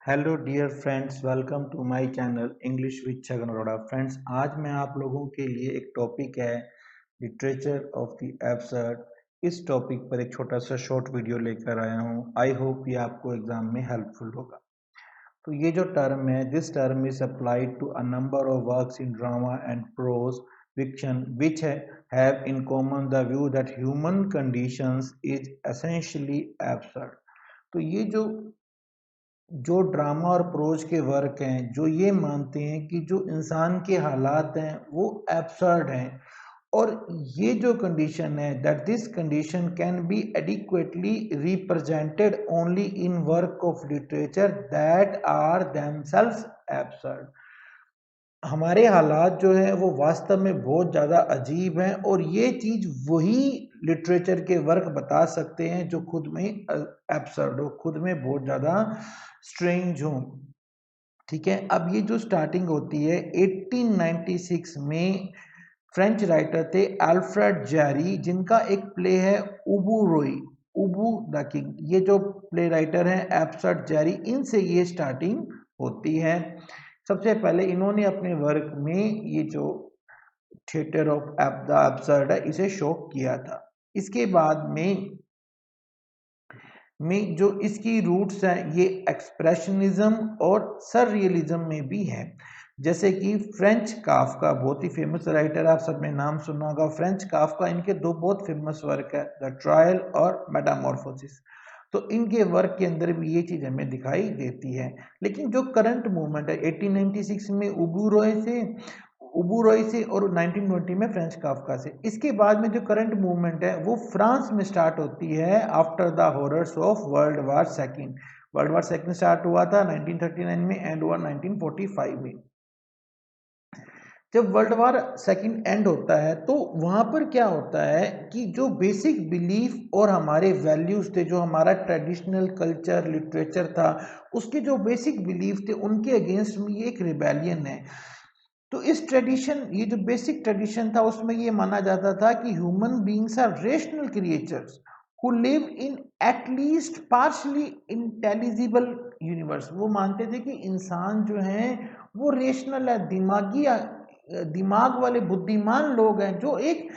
Hello dear friends, welcome to my channel English with Chhagan Arora. Friends, आज मैं आप लोगों के लिए एक टॉपिक है लिटरेचर ऑफ द एब्सर्ड। इस टॉपिक पर एक छोटा सा शॉर्ट वीडियो लेकर आया हूँ। आई होप ये आपको एग्जाम में हेल्पफुल होगा। तो ये जो टर्म है, this term is applied to a number of works in drama and prose fiction which have in common the view that human conditions is essentially absurd। तो ये जो ड्रामा और प्रोज के वर्क हैं जो ये मानते हैं कि जो इंसान के हालात हैं वो एब्सर्ड हैं, और ये जो कंडीशन है that this condition can be adequately represented only in work of literature that are themselves absurd. हमारे हालात जो है वो वास्तव में बहुत ज़्यादा अजीब हैं, और ये चीज़ वही लिटरेचर के वर्क बता सकते हैं जो खुद में एब्सर्ड हो, खुद में बहुत ज़्यादा स्ट्रेंज हो। ठीक है, अब ये जो स्टार्टिंग होती है 1896 में, फ्रेंच राइटर थे अल्फ्रेड जेरी, जिनका एक प्ले है उबू रोई, उबू द किंग। ये जो प्ले राइटर हैं एब्सर्ड जेरी, इनसे ये स्टार्टिंग होती है। सबसे पहले इन्होंने अपने वर्क में ये जो थिएटर ऑफ द एब्सर्ड है इसे शो किया था। इसके बाद में जो इसकी रूट्स हैं ये एक्सप्रेशनिज्म और सररियलिज्म में भी है। जैसे कि फ्रेंच काफ्का, बहुत ही फेमस राइटर, आप सब ने नाम सुना होगा फ्रेंच काफ्का। इनके दो बहुत फेमस वर्क है, द ट्रायल और मेटामॉर्फोसिस। तो इनके वर्क के अंदर भी ये चीज़ हमें दिखाई देती है। लेकिन जो करंट मूवमेंट है 1896 में उबू रॉय से और 1920 में फ्रेंच काफ्का से, इसके बाद में जो करंट मूवमेंट है वो फ्रांस में स्टार्ट होती है after the horrors of world war second. World war second start हुआ था 1939 में, एंड हुआ 1945 में। जब वर्ल्ड वार सेकंड एंड होता है तो वहां पर क्या होता है कि जो बेसिक बिलीफ और हमारे वैल्यूज थे, जो हमारा ट्रेडिशनल कल्चर लिटरेचर था, उसके जो बेसिक बिलीफ थे उनके अगेंस्ट में ये एक रिबेलियन है। तो इस ट्रेडिशन, ये जो बेसिक ट्रेडिशन था उसमें ये माना जाता था कि human beings are rational creatures who live in at least partially intelligible universe. वो मानते थे कि इंसान जो है वो रेशनल है, दिमाग वाले बुद्धिमान लोग हैं जो एक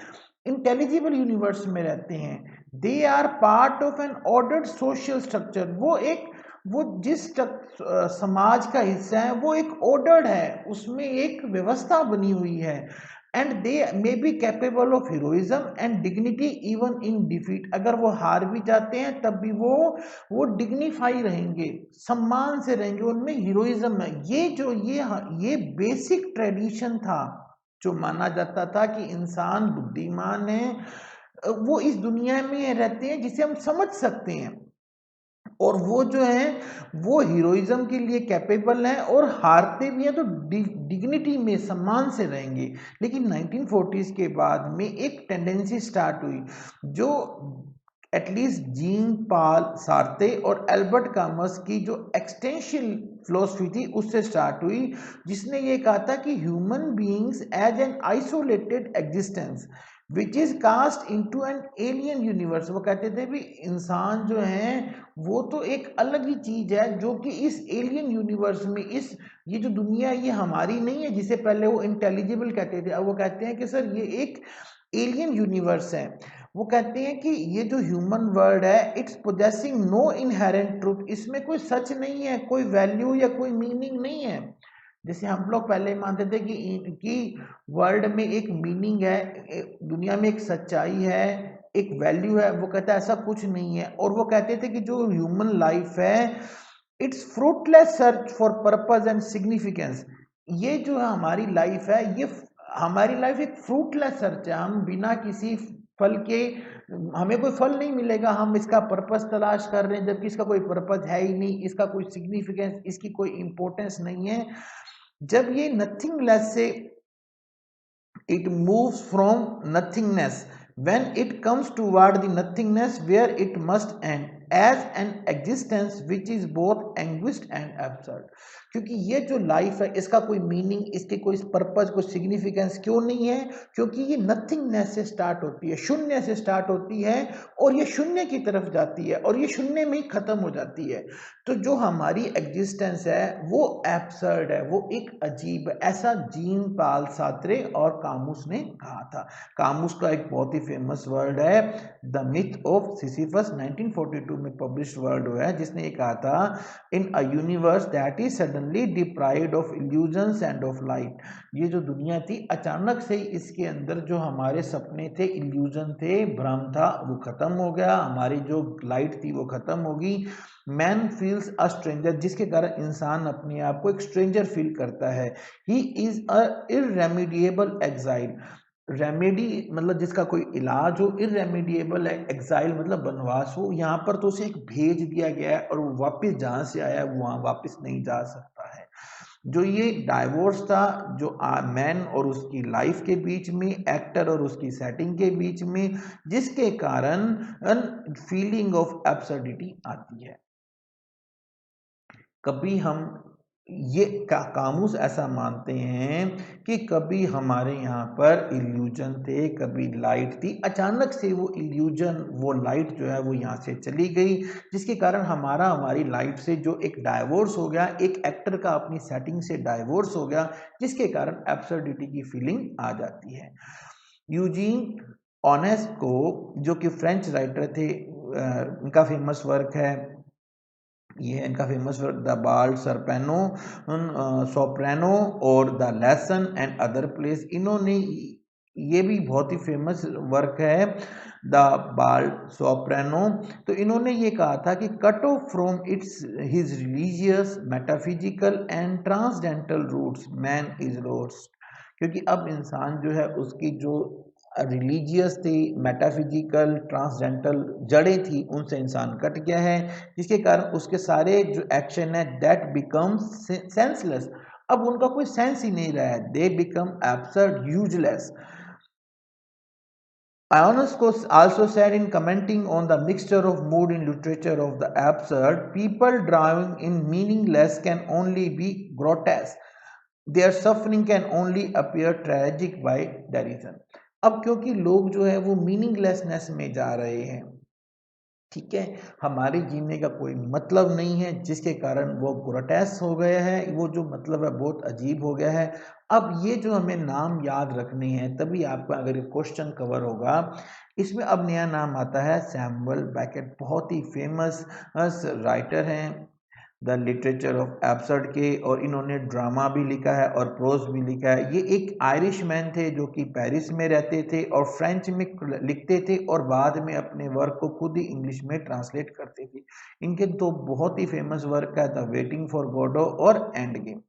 इंटेलिजिबल यूनिवर्स में रहते हैं। They are part of an ordered social structure. वो जिस समाज का हिस्सा है वो एक ऑर्डर्ड है, उसमें एक व्यवस्था बनी हुई है। And they may be capable of heroism and dignity even in defeat. अगर वो हार भी जाते हैं तब भी वो डिग्निफाई रहेंगे, सम्मान से रहेंगे, उनमें हीरोइज्म है। ये बेसिक ट्रेडिशन था जो माना जाता था कि इंसान बुद्धिमान है, वो इस दुनिया में रहते हैं जिसे हम समझ सकते हैं, और वो जो है वो हीरोइज्म के लिए कैपेबल हैं, और हारते भी हैं तो डिग्निटी में, सम्मान से रहेंगे। लेकिन 1940s के बाद में एक टेंडेंसी स्टार्ट हुई जो एटलीस्ट जीन पॉल सार्त्रे और एल्बर्ट कामस की जो एक्सटेंशियल फिलोसफी थी उससे स्टार्ट हुई, जिसने ये कहा था कि human beings as an isolated existence which is cast into an alien universe. वो कहते थे भी इंसान जो है वो तो एक अलग ही चीज है जो कि इस एलियन यूनिवर्स में, ये जो दुनिया ये हमारी नहीं है, जिसे पहले वो इंटेलिजिबल कहते थे, अब वो कहते हैं कि सर ये एक एलियन यूनिवर्स है। वो कहते हैं कि ये जो ह्यूमन वर्ल्ड है it's possessing no inherent truth. इसमें कोई सच नहीं है, कोई वैल्यू या कोई मीनिंग नहीं है। जैसे हम लोग पहले मानते थे कि वर्ल्ड में एक मीनिंग है, दुनिया में एक सच्चाई है, एक वैल्यू है। वो कहता है ऐसा कुछ नहीं है। और वो कहते थे कि जो ह्यूमन लाइफ है it's fruitless search for purpose and significance. ये जो है हमारी लाइफ है, ये हमारी लाइफ एक फ्रूटलेस सर्च है। हम बिना किसी फल के, हमें कोई फल नहीं मिलेगा, हम इसका पर्पस तलाश कर रहे हैं जबकि इसका कोई पर्पस है ही नहीं, इसका कोई सिग्निफिकेंस, इसकी कोई इंपॉर्टेंस नहीं है। जब ये नथिंगलेस से it moves from nothingness, when it comes toward the nothingness where it must end, as an existence which is both anguished and absurd. क्योंकि ये जो लाइफ है इसका कोई मीनिंग, इसके कोई पर्पज, कोई सिग्निफिकेंस क्यों नहीं है? क्योंकि ये नथिंगनेस से स्टार्ट होती है, शून्य से स्टार्ट होती है और ये शून्य की तरफ जाती है और ये शून्य में ही खत्म हो जाती है। तो जो हमारी एग्जिस्टेंस है वो एब्सर्ड है, वो एक अजीब है। ऐसा जीन पाल सार्त्रे और कामुस ने कहा था। कामुस का एक बहुत ही फेमस वर्ड है द मिथ ऑफ सिसिफस, 1942 में पब्लिश वर्ड हुआ है, जिसने ये कहा था in a universe that is suddenly deprived of illusions and of light. ये जो दुनिया थी अचानक से इसके अंदर जो हमारे सपने थे, इल्यूजन थे, भ्रम था, वो खत्म हो गया, हमारी जो लाइट थी वो खत्म होगी। मैन फील्स अ स्ट्रेंजर, जिसके कारण इंसान अपने आप को एक स्ट्रेंजर फील करता है। He is a irremediable exile, remedy मतलब जिसका कोई इलाज हो, इररेमिडिएबल है, एग्जाइल मतलब वनवास हो, यहाँ पर तो उसे एक भेज दिया गया है और वो वापस जहाँ से आया है वो वहाँ वापस नहीं जा सकता है। जो ये डाइवोर्स था जो मैन और उसकी लाइफ के बीच में, एक्टर और उसकी सेटिंग के बीच में, जिसके कारण फीलिंग ऑफ एब्सर्डिटी आती है। कभी हम ये कामूस ऐसा मानते हैं कि कभी हमारे यहाँ पर इल्यूजन थे, कभी लाइट थी, अचानक से वो इल्यूजन, वो लाइट जो है वो यहाँ से चली गई, जिसके कारण हमारी लाइफ से जो एक डाइवोर्स हो गया, एक एक्टर का अपनी सेटिंग से डाइवोर्स हो गया, जिसके कारण एब्सर्डिटी की फीलिंग आ जाती है। यूजीन ऑनेस्को जो कि फ्रेंच राइटर थे, उनका फेमस वर्क है, ये इनका famous work the bald soprano soprano और the lesson and other place, इन्होंने ये भी बहुत ही फेमस वर्क है द बाल्ड सोप्रानो। तो इन्होंने ये कहा था कि cut off from its his religious metaphysical and transcendental roots man is lost. क्योंकि अब इंसान जो है उसकी जो रिलीजियस थी, मेटाफिजिकल, ट्रांसडेंटल जड़ें थी, उनसे इंसान कट गया है, जिसके कारण उसके सारे जो एक्शन है दैट बिकम सेंसलेस, अब उनका कोई सेंस ही नहीं रहा है, they become absurd, useless. Ionesco also said in commenting on the mixture of mood in literature of the absurd, people drowning in meaningless can only be grotesque. Their suffering can only appear tragic by derision. अब क्योंकि लोग जो है वो meaninglessness में जा रहे हैं, ठीक है, हमारे जीने का कोई मतलब नहीं है, जिसके कारण वो ग्रोटेस्क हो गया है, वो जो मतलब है बहुत अजीब हो गया है। अब ये जो हमें नाम याद रखने हैं, तभी आपका अगर ये क्वेश्चन कवर होगा। इसमें अब नया नाम आता है सैमुअल बेकेट, बहुत ही फेमस राइटर हैं द लिटरेचर ऑफ एब्सर्ड के, और इन्होंने ड्रामा भी लिखा है और प्रोज भी लिखा है। ये एक आयरिश मैन थे जो कि पेरिस में रहते थे और फ्रेंच में लिखते थे और बाद में अपने वर्क को खुद ही इंग्लिश में ट्रांसलेट करते थे। इनके दो बहुत ही फेमस वर्क है द वेटिंग फॉर गॉडो और एंड गेम।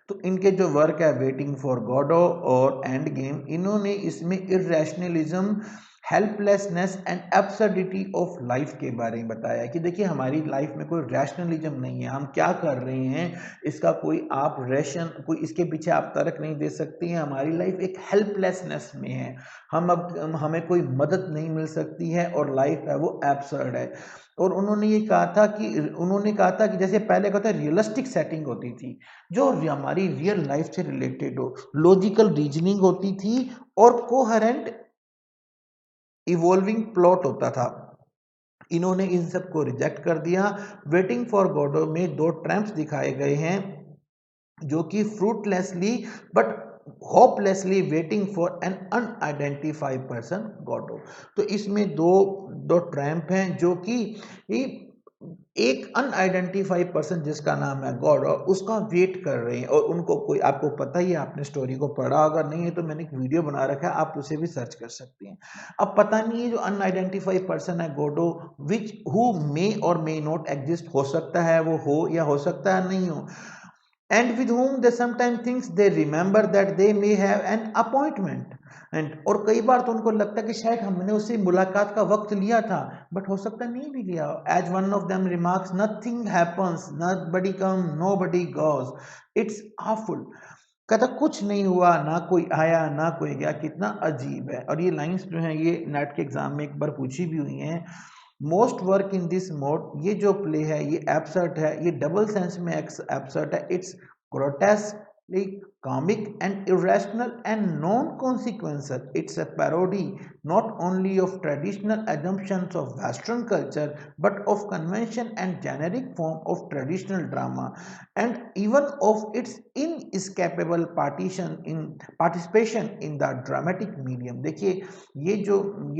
तो इनके जो वर्क है वेटिंग फॉर गॉडो और एंड गेम, इन्होंने इसमें irrationalism, helplessness and absurdity of life के बारे में बताया कि देखिए हमारी लाइफ में कोई रैशनलिज्म नहीं है, हम क्या कर रहे हैं इसका कोई आप रेशन, कोई इसके पीछे आप तर्क नहीं दे सकते हैं। हमारी लाइफ एक हेल्पलेसनेस में है, हमें कोई मदद नहीं मिल सकती है और लाइफ है वो एब्सर्ड है। और उन्होंने कहा था कि जैसे पहले कहता है रियलिस्टिक सेटिंग होती थी जो हमारी रियल लाइफ से रिलेटेड हो, लॉजिकल रीजनिंग होती थी और कोहेरेंट इवॉल्विंग प्लॉट होता था। इन्होंने इन सब को रिजेक्ट कर दिया। वेटिंग फॉर गॉडो में दो ट्रैम्प्स दिखाए गए हैं जो कि fruitlessly but hopelessly waiting for an unidentified person Godot. तो इसमें दो ट्रैम्प हैं जो कि एक अनआइडेंटिफाइड पर्सन जिसका नाम है गॉड और उसका वेट कर रहे हैं, और उनको कोई, आपको पता ही है, आपने स्टोरी को पढ़ा, अगर नहीं है तो मैंने एक वीडियो बना रखा है, आप उसे भी सर्च कर सकते हैं। अब पता नहीं है जो अनआइडेंटिफाइड पर्सन है गॉडो विच हु मे और मे नॉट एग्जिस्ट, हो सकता है वो हो या हो सकता है नहीं हो, and with whom they sometimes thinks they remember that they may have an appointment and, और कई बार तो उनको लगता है कि शायद हमने उससे मुलाकात का वक्त लिया था, बट हो सकता नहीं भी लिया। as one of them remarks, nothing happens, nobody come, nobody goes, it's awful। कहता कुछ नहीं हुआ, ना कोई आया ना कोई गया, कितना अजीब है। और ये लाइंस जो हैं ये नेट के एग्जाम में एक बार पूछी भी हुई हैं most work in this mode, ये जो प्ले है ये एब्सर्ड है, ये डबल सेंस में एब्सर्ड है, it's grotesquely comic and irrational and non-consequential. It's a parody not only of traditional assumptions of Western culture but of convention and generic form of traditional drama and even of its inescapable participation in the dramatic medium. देखिए ये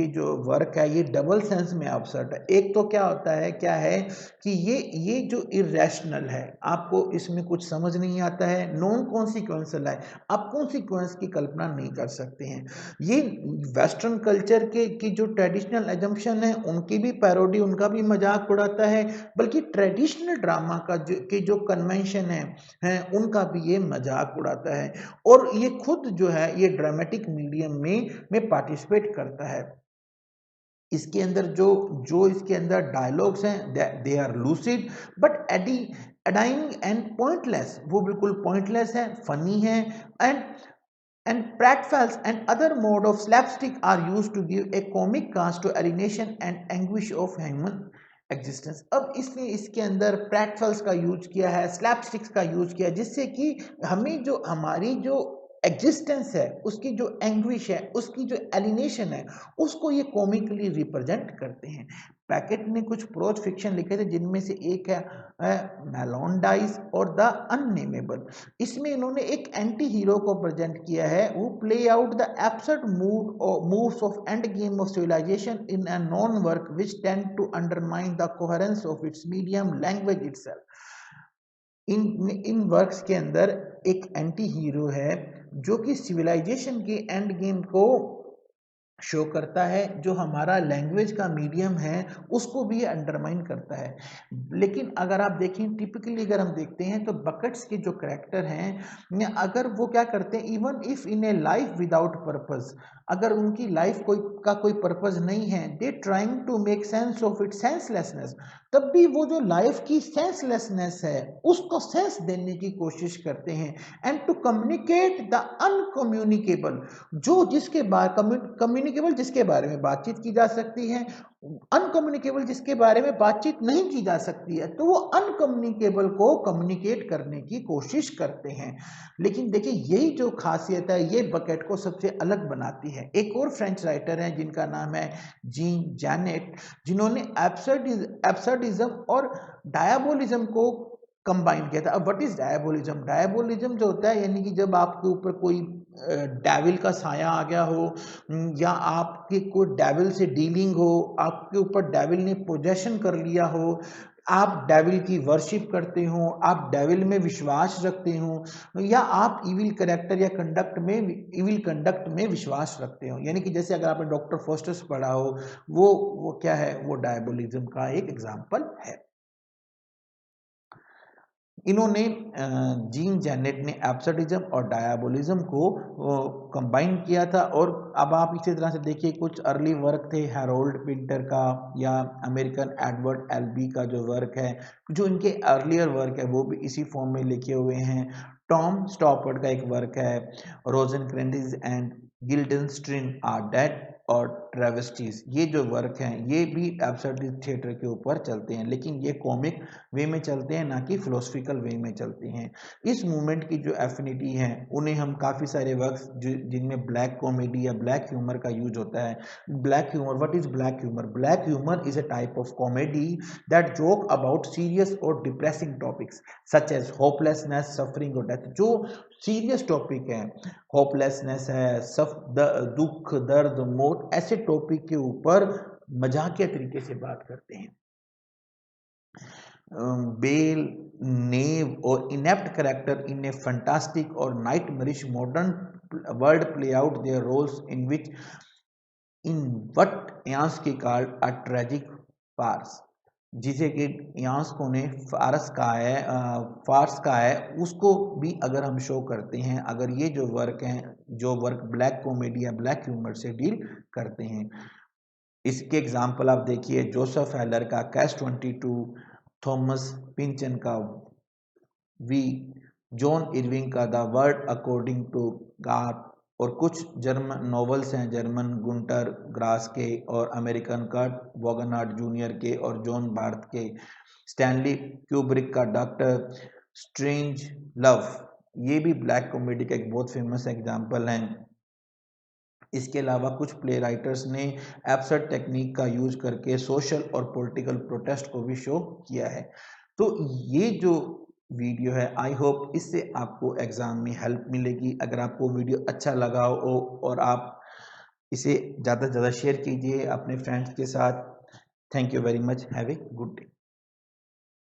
जो work है ये double sense में upset है। एक तो क्या होता है क्या है कि ये जो इरेशनल है, आपको इसमें कुछ समझ नहीं आता है, नॉन कॉन्सिक्वेंशियल है, आप कॉन्सिक्वेंस की कल्पना नहीं कर सकते हैं। ये वेस्टर्न कल्चर के की जो ट्रेडिशनल एजम्पशन है उनकी भी पैरोडी, उनका भी मजाक उड़ाता है, बल्कि ट्रेडिशनल ड्रामा का जो कन्वेंशन है उनका भी ये मजाक उड़ाता है। और ये खुद जो है ये ड्रामेटिक मीडियम में पार्टिसिपेट करता है। इसके अंदर जो इसके अंदर डायलॉग्स हैं they are lucid but aiding and pointless, वो बिल्कुल पॉइंटलेस है, फनी है, and pratfalls and other mode of slapstick are used to give a comic cast to alienation and anguish of human existence. अब इसने इसके अंदर प्रैटफल्स का यूज किया है, स्लैपस्टिक्स का यूज किया है, जिससे कि हमें जो हमारी जो एग्जिस्टेंस है उसकी जो एंग्विश है, उसकी जो एलिनेशन है, उसको ये कॉमिकली रिप्रेजेंट करते हैं। पैकेट ने कुछ प्रोज फिक्शन लिखे थे जिनमें से एक है मेलोंडाइज और द अननेमेबल। इसमें इन्होंने एक एंटी हीरो को प्रेजेंट किया है वो play out the absurd moves of end game of civilization in a non work which tend to undermine the coherence of its medium language itself. In works के अंदर एक एंटी हीरो है जो कि सिविलाइजेशन के एंड गेम को show करता है, जो हमारा लैंग्वेज का मीडियम है उसको भी अंडरमाइन करता है। लेकिन अगर आप देखें टिपिकली अगर हम देखते हैं तो बकेट्स के जो करेक्टर हैं अगर वो क्या करते हैं, even if in a life without purpose, अगर उनकी लाइफ कोई पर्पस नहीं है, they trying to make sense of it senselessness, तब भी वो जो लाइफ की सेंसलेसनेस है उसको सेंस देने की कोशिश करते हैं। एंड टू कम्युनिकेट द अनकम्युनिकेबल, जो जिसके कम्युनिकेबल जिसके बारे में बातचीत की जा सकती है, अनकम्युनिकेबल जिसके बारे में बातचीत नहीं की जा सकती है, तो वो अनकम्युनिकेबल को कम्युनिकेट करने की कोशिश करते हैं। लेकिन देखिए यही जो खासियत है ये बकेट को सबसे अलग बनाती है। एक और फ्रेंच राइटर हैं जिनका नाम है जीन जैनेट, जिन्होंने एब्सर्डिज्म और डायबोलिज्म को कंबाइन किया था। अब व्हाट इज डायबोलिज्म? डायबोलिज्म जो होता है यानी कि जब आपके ऊपर कोई डेविल का साया आ गया हो या आपके कोई डेविल से डीलिंग हो, आपके ऊपर डेविल ने पोजेशन कर लिया हो, आप डेविल की वर्शिप करते हो, आप डेविल में विश्वास रखते हो, या आप इविल कैरेक्टर या इविल कंडक्ट में विश्वास रखते हो, यानी कि जैसे अगर आपने डॉक्टर फोस्टर्स पढ़ा हो वो क्या है, वो डायबोलिज्म का एक एग्जाम्पल है। इन्होंने जीन जैनेट ने एब्सर्डिज्म और डायबोलिज्म को कंबाइन किया था। और अब आप इसी तरह से देखिए कुछ अर्ली वर्क थे हैरोल्ड पिंटर का या अमेरिकन एडवर्ड एल्बी का जो वर्क है, जो इनके अर्लियर वर्क है वो भी इसी फॉर्म में लिखे हुए हैं। टॉम स्टॉपर्ड का एक वर्क है रोजेनक्रेंडिस एंड गिल्डनस्ट्रीन आर डेड और ट्रेवेस्टीज, ये जो वर्क हैं ये भी एब्सर्डिस्ट थिएटर के ऊपर चलते हैं, लेकिन ये कॉमिक वे में चलते हैं ना कि फिलोसफिकल वे में चलते हैं। इस मूवमेंट की जो एफिनिटी है उन्हें हम काफ़ी सारे वर्क्स जिनमें ब्लैक कॉमेडी या ब्लैक ह्यूमर का यूज होता है। Black humour, what is black humour? Black humour is a type of comedy that joke about serious और depressing topics such as hopelessness, suffering और डेथ। जो सीरियस टॉपिक है, hopelessness है, दुख, दर्द, मौत, ऐसे टॉपिक के ऊपर मजाकिया तरीके से बात करते हैं। बेल, नेव और inept character in a fantastic और nightmarish modern world play out their roles in which in what Ionesco called a tragic farce, जिसे कि यांस्को ने फारस का है, उसको भी अगर हम शो करते हैं, अगर ये जो वर्क हैं, जो वर्क ब्लैक कॉमेडी या ब्लैक ह्यूमर से डील करते हैं। इसके एग्जाम्पल आप देखिए जोसेफ हेलर का कैश 22, थॉमस पिंचन का वी, जॉन इरविंग का the world according to God, और कुछ जर्मन नॉवेल्स हैं, जर्मन गुंटर ग्रास के और अमेरिकन कर्ट वॉगनहार्ट जूनियर के और जॉन बार्थ के, स्टैनली क्यूब्रिक का डॉक्टर स्ट्रेंज लव, ये भी ब्लैक कॉमेडी का एक बहुत फेमस एग्जाम्पल है। इसके अलावा कुछ प्ले राइटर्स ने एब्सर्ड टेक्निक का यूज करके सोशल और पॉलिटिकल प्रोटेस्ट को भी शो किया है। तो ये जो वीडियो है, आई होप इससे आपको एग्जाम में हेल्प मिलेगी। अगर आपको वीडियो अच्छा लगा हो और आप इसे ज़्यादा से ज़्यादा शेयर कीजिए अपने फ्रेंड्स के साथ। Thank you very much, have a good day.